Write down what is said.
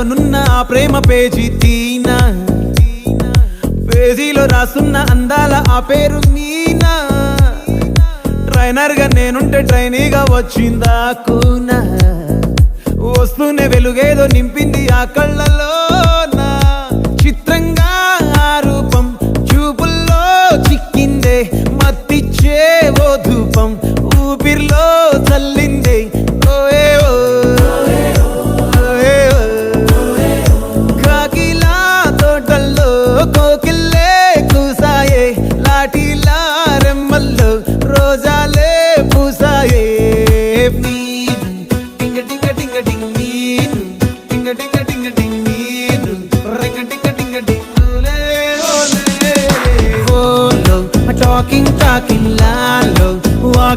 రానున్న ఆ ప్రేమ పేజీ తీనా, పేజీలో రాసున్న అందాల ఆ పేరు మీనా. ట్రైనర్ గా నేనుంటే ట్రైనీగా వచ్చిందా కూనా, వస్తూనే వెలుగేదో నింపింది ఆ కళ్ళలో.